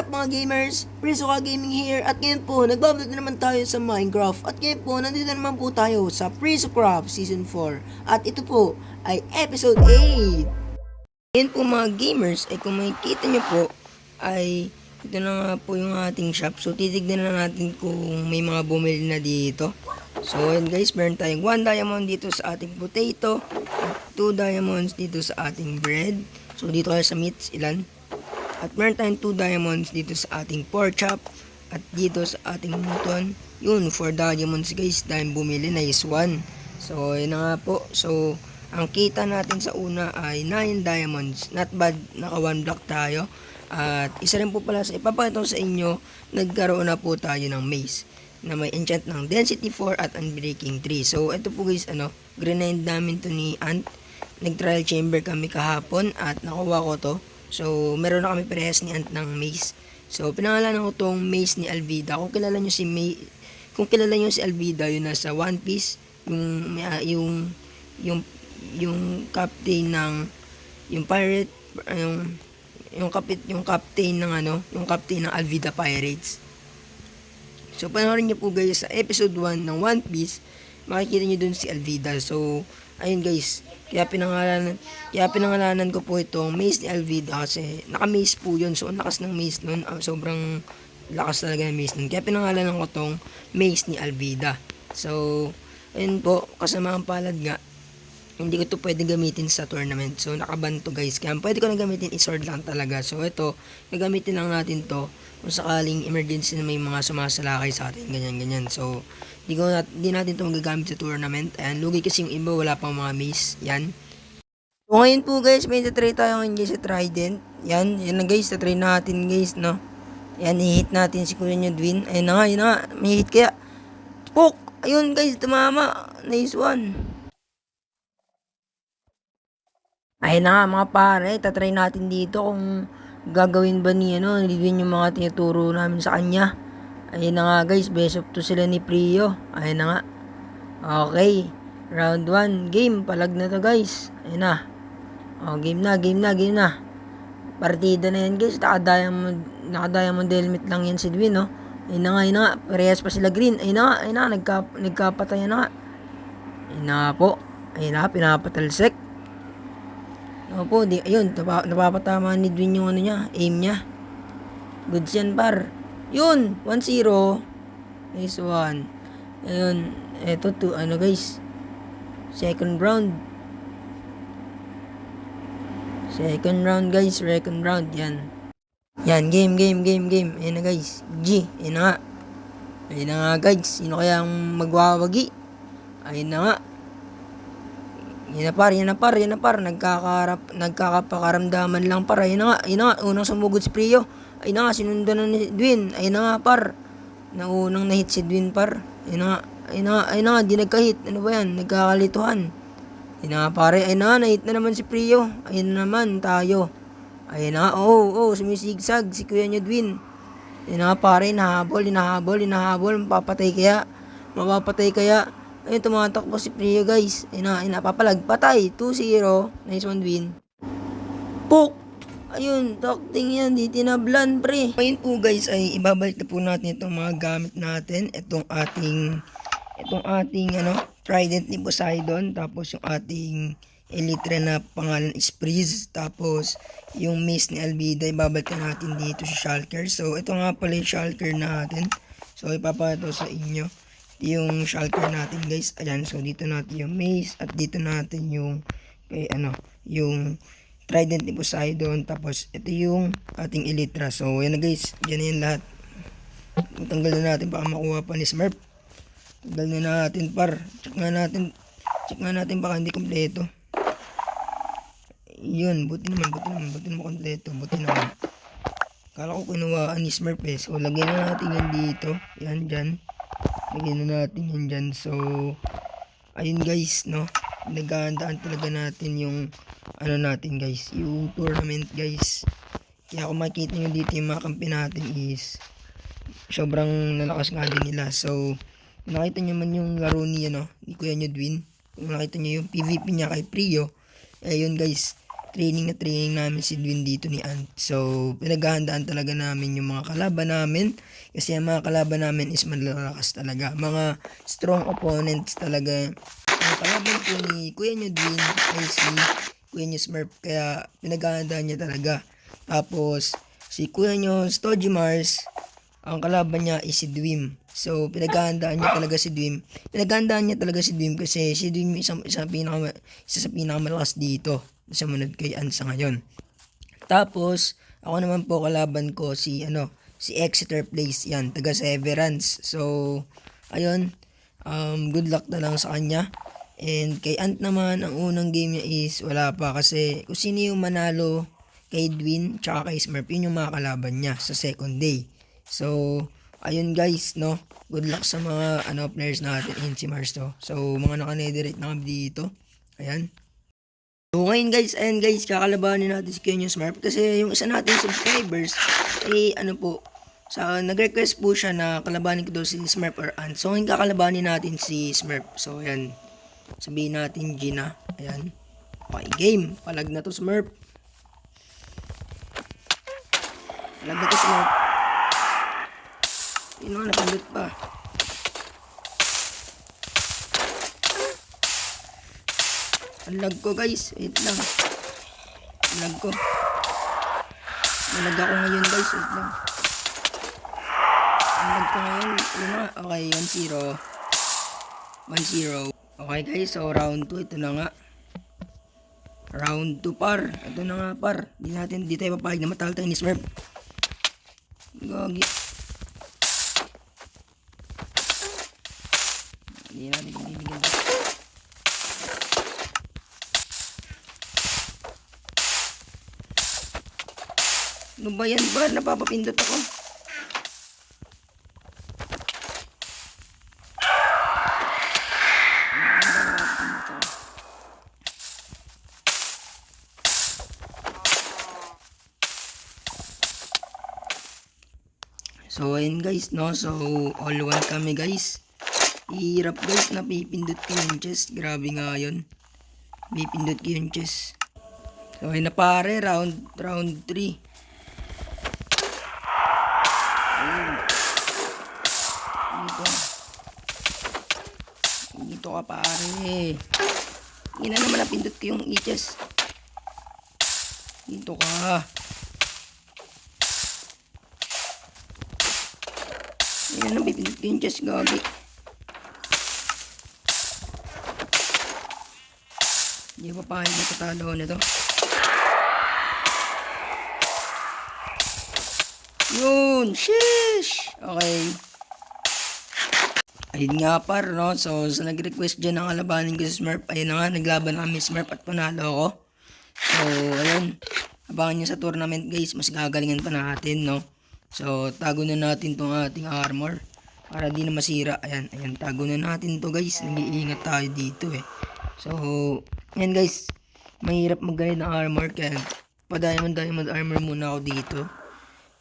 up mga gamers? Prisoka Gaming here at ngayon po nagbabalik na naman tayo sa Minecraft at ngayon po nandito naman po tayo sa Prisocraft Season 4 at ito po ay Episode 8. Ngayon po mga gamers ay kung makikita nyo po ay ito na nga po yung ating shop. So titignan na natin kung may mga bumili na dito. So ayan guys, meron tayong 1 diamond dito sa ating potato at 2 diamonds dito sa ating bread. So dito kayo sa meats ilan? At meron tayong 2 diamonds dito sa ating pork chop. At dito sa ating mutton. Yun, 4 diamonds guys. Dahil bumili na is 1. So, yun na nga po. So, ang kita natin sa una ay 9 diamonds. Not bad. Naka 1 block tayo. At isa rin po pala sa ipapakita ko sa inyo. Nagkaroon na po tayo ng maze. Na may enchant ng density 4 at unbreaking 3. So, ito po guys, grind namin to ni Ant. Nag-trial chamber kami kahapon. At nakuha ko to. So, meron na kami parehas ni Ant ng maze. So, pinangalanan ko tong maze ni Alvida. Kung kilala nyo si Alvida, yun nasa One Piece, yung captain ng yung pirate, yung captain ng Alvida Pirates. So, panoorin nyo po guys sa episode 1 ng One Piece, makikita nyo dun si Alvida. So, ayun guys, kaya pinangalanan ko po itong maze ni Alvida kasi naka-maze po yun. So, ang lakas ng maze nun. Sobrang lakas talaga ng maze nun. Kaya pinangalanan ko itong maze ni Alvida. So, ayun po, kasama ang palad nga. Hindi ko to pwede gamitin sa tournament. So, nakaban to guys. Kaya pwede ko na gamitin i-sword lang talaga. So, ito, gagamitin lang natin to kung sakaling emergency na may mga sumasalakay sa atin. Ganyan. So, di natin ito magagamit sa tournament. Ayan, lugi kasi yung iba, wala pang mga maze. Yan. So, ngayon po guys, may try tayo ngayon guys sa Trident. Yan na guys, try natin guys, no. Yan, i-hit natin si Kuya Edwin. Ayun na nga, may hit kaya. Pok! Ayun guys, tumama. Nice one. Ayun na nga mga pare, tatry natin dito kung gagawin ba ni Edwin yung mga tinuturo namin sa kanya. Ayun na nga guys, best of 2 sila ni Prio. Ayun na nga. Okay. Round 1. Game. Palag na to guys. Ayun na. Game na. Partida na yan guys. Naka-diamond helmet lang yan si Edwin, no? Ayun na nga. Parehas pa sila green. Ayun na nga. Nagkapatay na nga. Ayun na nga po. Ayun na. Pinapatalsek. Po. Ayun. Napapatama ni Edwin yung aim niya. Goods yan par. Yun, 1-0. Nice one. Ayun, eto to, guys. Second round guys, second round, yan. Yan, game. Ayun na guys, G, ayun na nga guys, sino kaya ang magwawagi? Ayun na nga. Yan na par, nagkakapakaramdaman lang par, ayun na nga, unang sumugod si Prio. Ayun na nga, sinundan na ni Edwin. Ayun na nga, par. Naunang na-hit si Edwin, par. Ayun na nga, di nagka-hit. Ano ba yan? Nagkakalituhan. Ayun na nga, pare. Ayun na nga, na-hit na naman si Prio. Ayun na naman, tayo. Ayun na nga, sumisigsag si Kuya Edwin. Ayun na nga, pare, hinahabol. Mapapatay kaya. Ayun, tumatakbo si Prio, guys. Ayun na, papalag, patay. 2-0. Nice one win. Pok! Ayun, takting yan, di tinablan, pre. Ngayon po guys, ay ibabalik na po natin itong mga gamit natin. Itong ating Trident ni Poseidon. Tapos yung ating Elytra na pangalan is Freeze. Tapos yung Mace ni Alvida, ibabalik na natin dito sa Shulker. So, ito nga pala yung Shulker natin. So, ipapakita sa inyo yung Shulker natin guys. Ayan, so dito natin yung Mace at dito natin yung yung Trident ni Poseidon. Tapos ito yung ating Elytra. So yan na guys, dyan na yan lahat. Tanggal na natin baka makuha pa ni Smurf. Tanggal na natin par. Check nga natin baka hindi kompleto. Yun, buti naman kompleto. Buti naman. Kala ko kinuhaan ni Smurf eh. So lagyan na natin yan dito. Yan dyan. Lagyan na natin yan dyan. So ayun guys, no. Naghahandaan talaga natin yung natin guys, yung tournament guys. Kaya kung makikita nyo dito yung mga kampi natin is sobrang nalakas nga din nila. So nakita nyo man yung laro niya ni Kuya Edwin. Kung nakita nyo yung PVP niya kay Prio, ayun guys, training namin si Dwin dito ni Ant. So, pinaghahandaan talaga namin yung mga kalaban namin. Kasi ang mga kalaban namin is malalakas talaga. Mga strong opponents talaga. Ang kalaban po ni Kuya nyo Dwin ay si Kuya nyo Smurf. Kaya pinaghahandaan niya talaga. Tapos, si Kuya nyo Stogie Mars, ang kalaban niya is si Dwim. So, pinaghahandaan niya talaga si Dwim. Pinaghahandaan niya talaga si Dwim kasi si Dwim isa sa pinakamalakas dito. Sumunod kay An sa ngayon. Tapos, ako naman po kalaban ko si Exeter Place yan, taga Severance. So, ayun, good luck na lang sa kanya. And kay Ant naman, ang unang game niya is wala pa kasi kung sino yung manalo kay Dwin tsaka kay Smurf, yun yung mga kalaban niya sa second day. So, ayun guys, no? Good luck sa mga players natin in si Mars to. So, mga naka-netherite na kami dito. Ayan. So ngayon guys, ayan guys, kakalabanin natin si Kenyo Smurf kasi yung isa nating subscribers ay nag-request po siya na kalabanin ko daw si Smurf or Ant. So ngayon kakalabanin natin si Smurf. So ayan, sabihin natin Gina. Ayan, okay game, palag na to Smurf. Palag na to Smurf. Yun nga, napindot pa. Ang lag ko guys, wait lang. Ang lag ko. Malag ako ngayon guys, wait lang. Ang lag ko ngayon, yun na. Okay, 1-0. 1-0. Okay guys, so round 2, ito na nga. Round 2 par. Ito na nga par. Di tayo papayag na matalo tayo ni Smurf. Gagi. Hindi natin bibigyan. Ano ba yan ba? Napapapindot ako. So ayun guys, no? So all one kami guys. Hirap guys, napipindot ko yung chest. Grabe nga yun. Napipindot ko yung chest. So ayun na pare, round 3. Dito ka pare. Hindi na naman napindot ko yung chest. Dito ka. Hindi na napindot ko yung chest, gagi. Hindi pa pahit na tatalo na to. Yun, sheesh. Okay. Ayun nga par, no? So, sa nag-request dyan ng kalabanin ko si Smurf, ayun na nga, naglaban kami Smurf at panalo ako. So, ayun. Abangan nyo sa tournament guys, mas gagalingan pa natin, no? So, tago na natin tong ating armor para di na masira. Ayan, tago na natin to guys. Nag-iingat tayo dito eh. So, ayan guys, mahirap magganit ng armor kaya pa-diamond armor muna ako dito.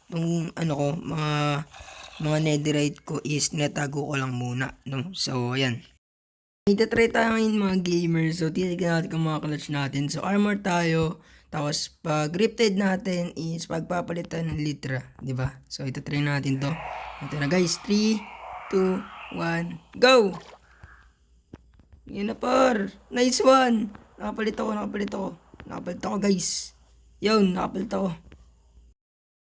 Itong mga netherite ko is natago ko lang muna, no? So, ayan. Itatry tayo ngayon mga gamers. So, titignan natin kung mga clutch natin. So, armor tayo. Tapos, pag riptide natin is pagpapalitan ng litra. Diba? So, itatry natin to. Ito na guys. 3, 2, 1, go! Yan na par. Nice one. Nakapalit ako guys. Yun, nakapalit ako.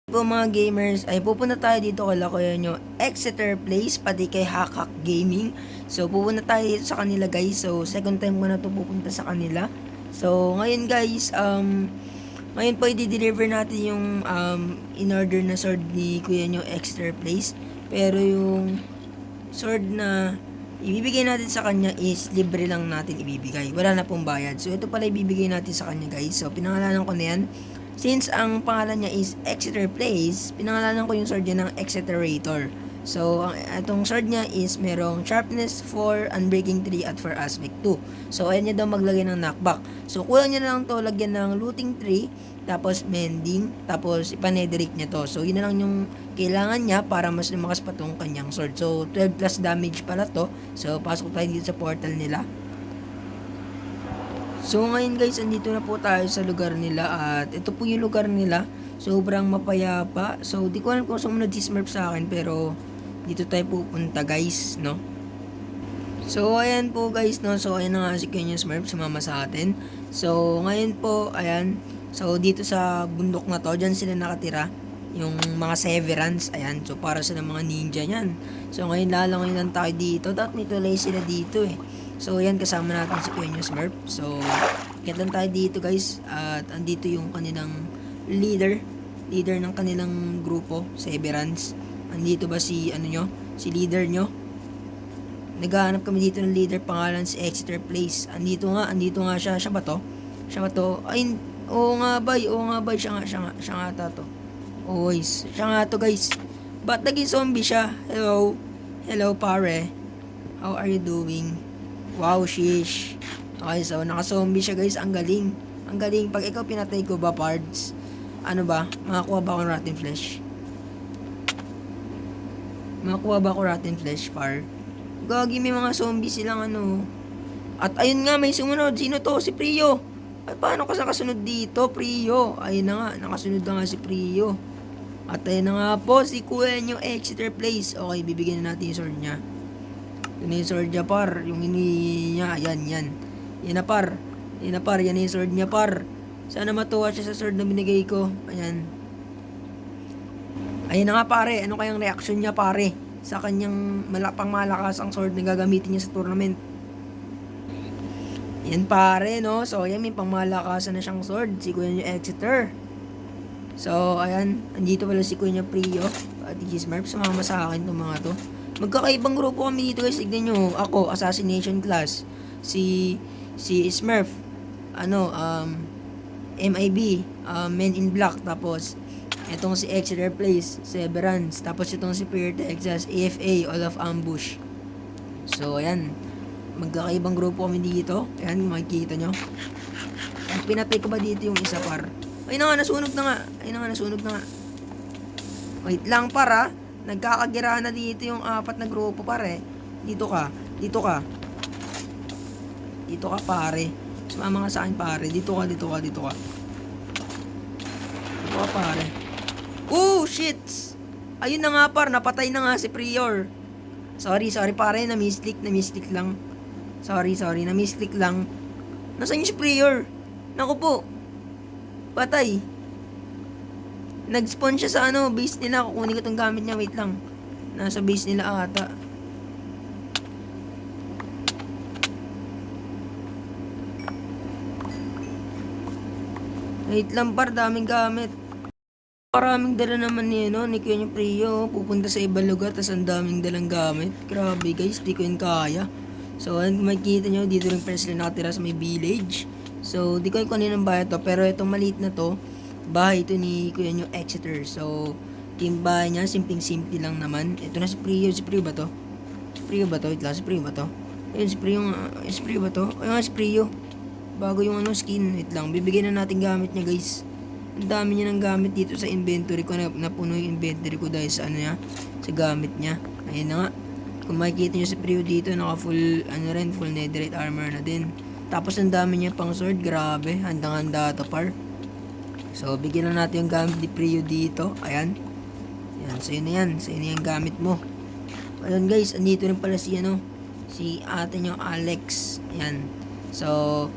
Po mga gamers, ay pupunta tayo dito kay Kuya nyo Exeter Place, pati kay Hakak Gaming. So pupunta tayo dito sa kanila guys. So second time ko na to pupunta sa kanila. So ngayon guys, ngayon po i-deliver natin yung in-order na sword ni Kuya nyo Exeter Place. Pero yung sword na ibibigay natin sa kanya is libre lang natin ibibigay. Wala na pong bayad. So ito pala ibibigay natin sa kanya guys. So pinangalanan ko na yan. Since ang pangalan niya is Exeter Place, pinangalanan ko yung sword niya ng Exeterator. So, itong sword niya is merong Sharpness 4, Unbreaking 3, at for Aspect 2. So, ayan niya daw maglagay ng knockback. So, kulang niya na lang to lagyan ng Looting 3, tapos Mending, tapos ipanederic niya to. So, yun na lang yung kailangan niya para mas lumakas pa tong kanyang sword. So, 12 plus damage pala to. So, pasok tayo dito sa portal nila. So ngayon guys, andito na po tayo sa lugar nila at ito po yung lugar nila. Sobrang mapayapa. So di ko alam kung sumunod si Smurf sa akin pero dito tayo pupunta guys, no? So ayan po guys, no? So ayan na nga si Kenya Smurf sumama sa atin. So ngayon po, ayan. So dito sa bundok na to, dyan sila nakatira. Yung mga Severance, ayan. So para sa mga ninja yan. So ngayon lalangoy lang tayo dito. Dapat may tulay sila dito eh. So ayan, kasama natin si Kenya Smurf. So get lang tayo dito guys. At andito yung kanilang leader ng kanilang grupo, Severance. Andito ba si ano nyo? Si leader nyo? Naghahanap kami dito ng leader, pangalan si Exeter Place. Andito nga siya. Siya ba to? Ay, oo nga bay, siya nga to. Oh, siya nga to guys. Ba't naging zombie siya? Hello pare. How are you doing? Wow, shish. Okay, so naka-zombie siya guys, ang galing. Pag ikaw pinatay ko ba, pards? Ano ba? Makakuha ba ako ng rotten flesh, par? Gagi, may mga zombie silang ano. At ayun nga, may sumunod. Sino to? Si Prio. Ay, paano ka nakasunod dito, Prio? Ayun na nga, nakasunod na nga si Prio. At ayun na nga po, si Kuya nyo, Exeter Place. Okay, bibigyan na natin yung sword niya. Ito na yung sword niya, par. Yung niya, yan. Yan na, par. Yan yung sword niya, par. Sana matuwa siya sa sword na binigay ko. Ayan. Ayun na nga, pare. Ano kayang reaction niya, pare? Sa kanyang malakas ang sword na gagamitin niya sa tournament. Yan pare, no? So, ayan, may pangmalakasan na siyang sword. Si Kuya niyo Exeter. So, ayan. Andito pala si Kuya niyo Prio. At si Smurf, sumama sa akin itong mga to. Magkakaibang grupo kami dito guys. Tignan nyo. Ako, Assassination Class. Si Smurf. MIB. Men in Black. Tapos, itong si Exeter Place, Severance. Tapos itong si Pure Texas, AFA, All of Ambush. So, ayan. Magkakaibang grupo kami dito. Ayan, makikita nyo. At pinatay ko ba dito yung isa, par? Ay na nga, nasunog na nga. Wait lang, para. Nagkakagira na dito yung 4 na grupo, pare. Dito ka, pare. Sumama ka sa akin, pare. Dito ka. Dito ka, pare. Oh, shit! Ayun na nga, par. Napatay na nga si Prior. Sorry, pare. Na-misclick lang. Sorry. Na-misclick lang. Nasaan yung si Prior? Naku po. Patay. Nag-spawn siya sa base nila. Kukunin ko itong gamit niya. Wait lang. Nasa base nila ata. Wait lang, par. Daming gamit. Maraming dala naman ni Kuya Prio. Pupunta sa ibang lugar, tas ang daming dalang gamit. Grabe guys, di ko yun kaya. So, makikita nyo, dito rin pala sila nakatira sa may village. So, di ko yung kaninang bahay to. Pero itong maliit na to, bahay ito ni Kuya nyo Exeter. So, yung bahay niya, simpleng-simple lang naman. Ito na si Prio. Si Prio ba to? Wait lang, si Prio ba to? Ayun, si Prio nga. Si Prio ba to? Ayun nga, si Prio. Bago yung skin. Wait lang, bibigyan na natin gamit niya guys. Ang dami niya ng gamit dito sa inventory ko. Napuno yung inventory ko dahil sa sa gamit niya. Ayun na nga. Kung makikita nyo si Prio dito, naka full netherite armor na din. Tapos ang dami niya pang sword. Grabe, handang-handa to, par. So, bigyan na natin yung gamit ni Prio dito. Ayan. Yan, sa'yo na yan. Sa'yo na yung gamit mo. Ayun guys, andito rin pala si ate nyo Alex. Ayan. So,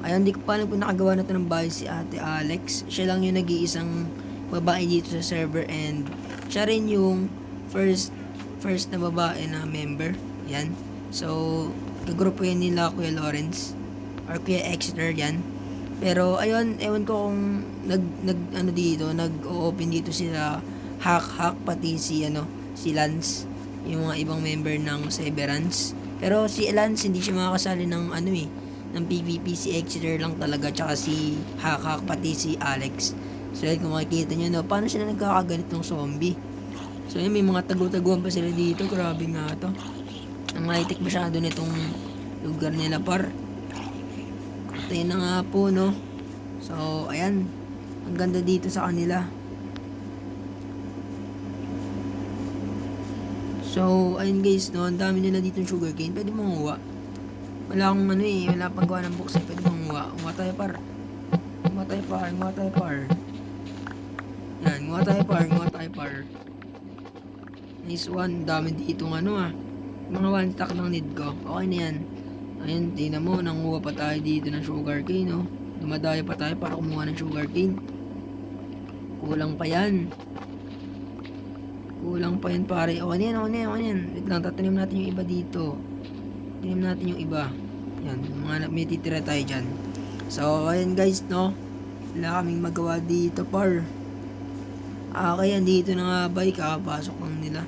ayun, di ko pa alam kung nakagawa na ito ng bahay si ate Alex. Siya lang yung nag-iisang babae dito sa server and siya rin yung first na babae na member. Yan. So, kagrupo yan nila Kuya Lawrence or Kuya Exeter yan. Pero, ayun, ewan ko kung nag-open dito sila Hack, pati si Lance, yung mga ibang member ng Severance. Pero si Lance hindi siya makakasali ng ng PvP. Si Exeter lang talaga, tsaka si Hack, pati si Alex. So yun, kung makikita nyo paano sila nagkakaganit ng zombie. So yun, may mga tagu-taguan pa sila dito. Grabe nga to. Ang high-tech masyado nitong lugar nila, par. At yun na nga po, no. So ayan, ang ganda dito sa kanila. So ayun guys, no, ang dami nila dito ng sugarcane. Pwede manguha. Wala akong wala pang gawa ng books, pwede mong nguha. Nguha tayo par. Nguha tayo par. Nguha tayo par. Yan, nguha tayo par. Nguha tayo par. Nice one. Dami dito ng ano ah. Mga one stack lang need ko. Okay na yan. Ayun, tingnan mo. Nanguha pa tayo dito ng sugarcane, oh. Dumadaya pa tayo para kumuha ng sugarcane. Kulang pa yan. Kulang pa yan pare. Okay na yan, okay na yan, okay na yan. Wait lang, tatanim natin yung iba dito. Tanim natin yung iba. Yan, mga may titira tayo dyan. So, ayan guys, no. Wala kaming magawa dito par. Kaya dito na nga ba, kakapasok lang nila.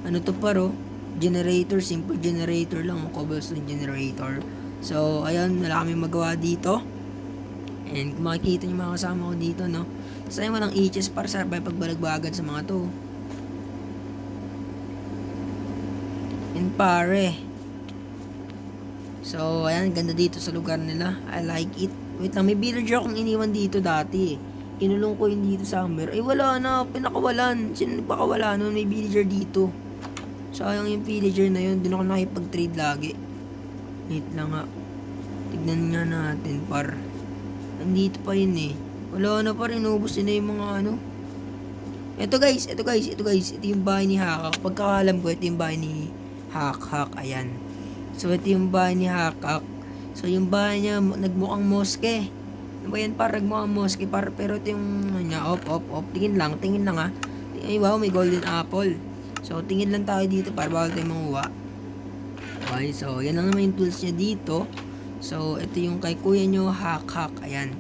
Ano to par, oh. Generator, simple generator lang, cobblestone generator. So, ayan, wala kaming magawa dito. And kung makikita nyo mga kasama ko dito, no. Sayang walang HS para sa pagbalagbagan sa mga to. And pare. So, ayan, ganda dito sa lugar nila. I like it. Wait lang, may villager akong iniwan dito dati. Kinulong ko yun dito summer. Ay, wala na. Pinakawalan. Sino nagpakawala nun? May villager dito. Sayang yung villager na yun. Doon ako nakipag-trade lagi. Wait lang nga. Tignan nga natin, par. Nandito pa yun eh. Wala na par. Inubos na yung mga ano. Ito guys. Ito yung bahay ni Hakak. Pagkakalam ko, ito yung bahay ni Hakak. Ayan. So, ito yung bahay ni Hakak. So, yung bahay niya, nagmukhang moske. Ano ba yan, par? Nagmukhang moske, par. Pero ito yung, off. Tingin lang ha. Ay, wow, may golden apple. So, tingin lang tayo dito, par. Bawal tayo manguha. Okay, so, yan lang naman yung tools niya dito. So, ito yung kay kuya nyo, Hakak. Ayan.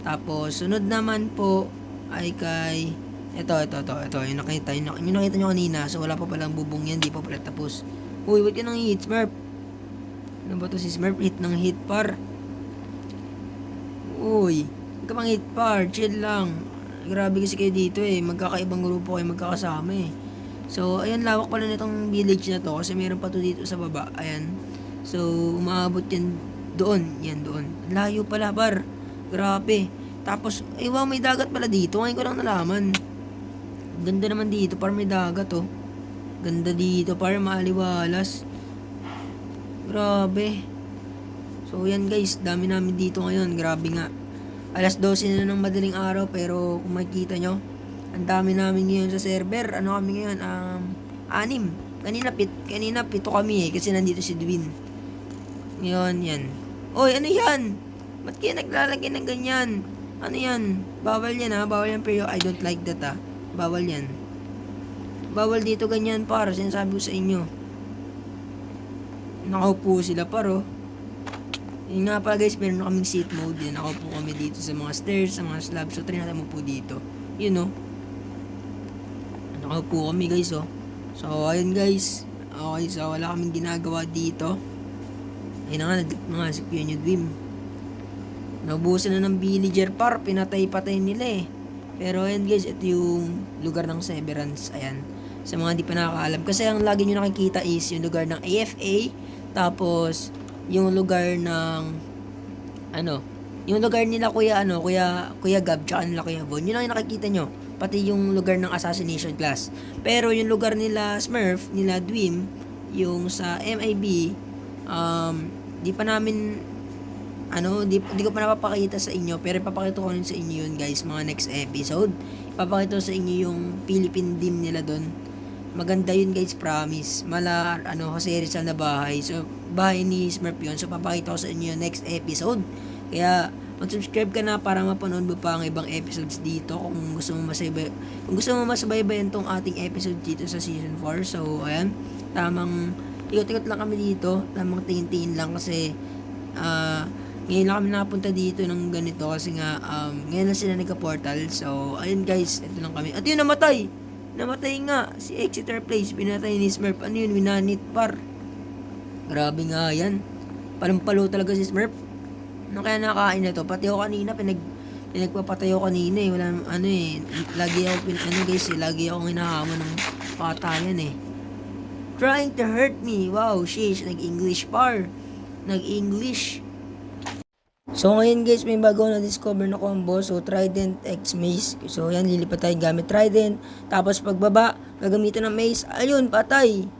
Tapos, sunod naman po, ay kay, ito. Yung nakita nyo kanina. So, wala pa palang bubong yan. Di pa pala tapos. Uy, ba't ka nang hit, Smurf? Ano ba to si Smurf? Hit ng hit, par. Uy, huwag ka pang hit, par. Chill lang. Grabe kasi kayo dito eh. Magkakaibang grupo kayo magkakasama eh. So, ayan, lawak pala nitong village na to. Kasi meron pa to dito sa baba. Ayan. So, umaabot yan doon. Yan, doon. Layo pala, par. Grabe. Tapos, ay wow, may dagat pala dito. Ngayon ko lang nalaman. Ganda naman dito, par. May dagat, oh. Ganda dito, par. Maaliwalas. Grabe. So, yan guys. Dami namin dito ngayon. Grabe nga. Alas 12 na ng madaling araw. Pero, kung makikita nyo, ang dami namin ngayon sa server. Ano kami ngayon? 6. Kanina 7 kami eh. Kasi nandito si Dwin. Ngayon, yan. Oy, ano yan? Ba't kayo naglalagay ng ganyan? Ano yan? Bawal yan ha. Bawal yan pero I don't like that ha. Bawal yan. Bawal dito ganyan par. Sinasabi ko sa inyo. Nakaupo sila paro. Yun nga pala guys, meron na kaming seat mode yan. Nakaupo kami dito sa mga stairs, sa mga slabs. So, try natin mo po dito. Yun no. Nakaupo kami guys oh. So, ayun guys. Okay, so wala kaming ginagawa dito. Ayun na nga, nag-click na nga si Kuya nyo Dwim. Naubusan na ng villager par. Pinatay-patay nila eh. Pero ayun guys, ito yung lugar ng Severance. Ayan. Sa mga di pa nakakaalam. Kasi ang lagi nyo nakikita is yung lugar ng AFA. Tapos, yung lugar ng yung lugar nila Kuya Gab, tsaka nila Kuya Von. Yun lang yung nakikita nyo. Pati yung lugar ng assassination class. Pero yung lugar nila Smurf, nila Dwim, yung sa MIB, di pa namin di ko pa napapakita sa inyo, pero ipapakita ko rin sa inyo yun guys, mga next episode. Ipapakita ko sa inyo yung Philippine Dim nila doon. Maganda yun guys, promise. Jose Rizal na bahay. So, bahay ni Smurf yun. So, papakita ko sa inyo yung next episode. Kaya, mag-subscribe ka na para mapanood mo pa ang ibang episodes dito kung gusto mo masubaybayan tong ating episode dito sa season 4. So, ayan. Tamang ikot-ikot lang kami dito. Tamang tingin-tingin lang kasi ngayon lang kami nakapunta dito ng ganito kasi nga ngayon lang sila nagka-portal. So, ayun guys, ito lang kami. At yun, namatay nga si Exeter Place. Pinatay ni Smurf. Ano yun? Winanit par. Grabe nga yan. Palumpalo talaga si Smurf. Ano kaya nakain na to? Pati ako kanina, pinagpapatay ako kanina eh. Wala, lagi akong hinahamon ng patayan eh. Trying to hurt me. Wow, sheesh. Nag-English par. Nag-English. So, ngayon guys, may bago na discover na combo. So, Trident X Mace. So, yan, lilipat tayo gamit Trident. Tapos, pagbaba, gagamitan ng Mace. Ayun, patay.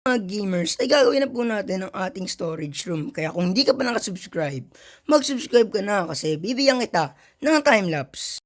Mga gamers, ay gagawin na po natin ang ating storage room. Kaya kung hindi ka pa nakasubscribe, mag-subscribe ka na kasi bibigyan kita ng timelapse.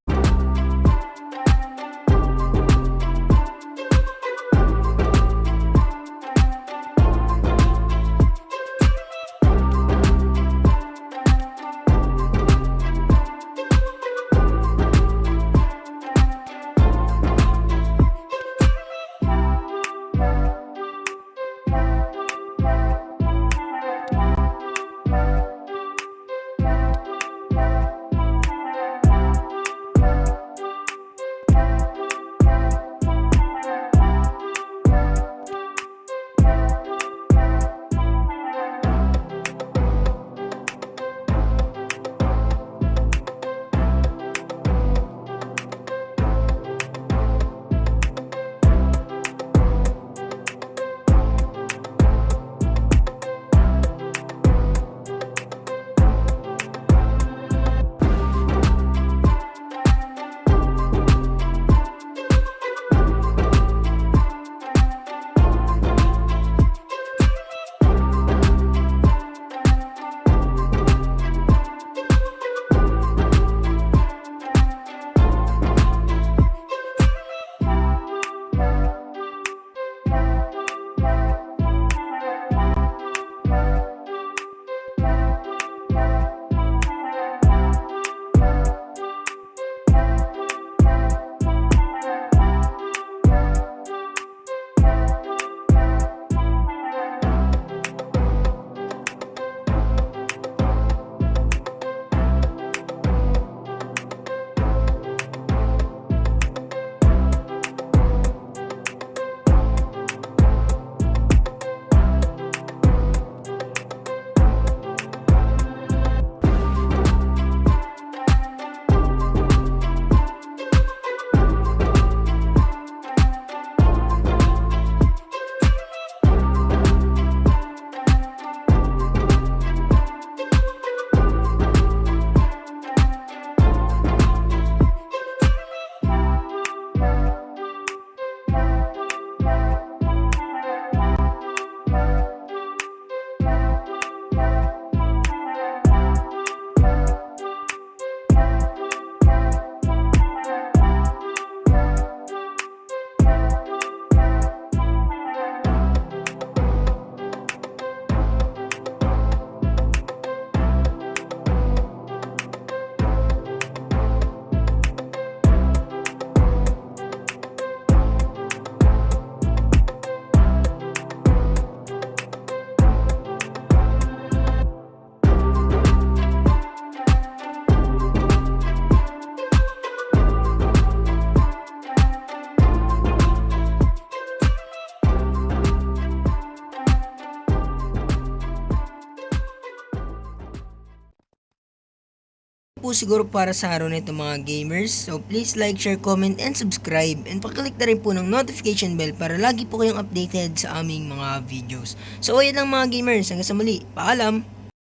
Po siguro para sa araw na ito mga gamers. So please like, share, comment, and subscribe. And pakiclick na rin po ng notification bell para lagi po kayong updated sa aming mga videos. So ayan lang mga gamers, hanggang sa muli. Paalam!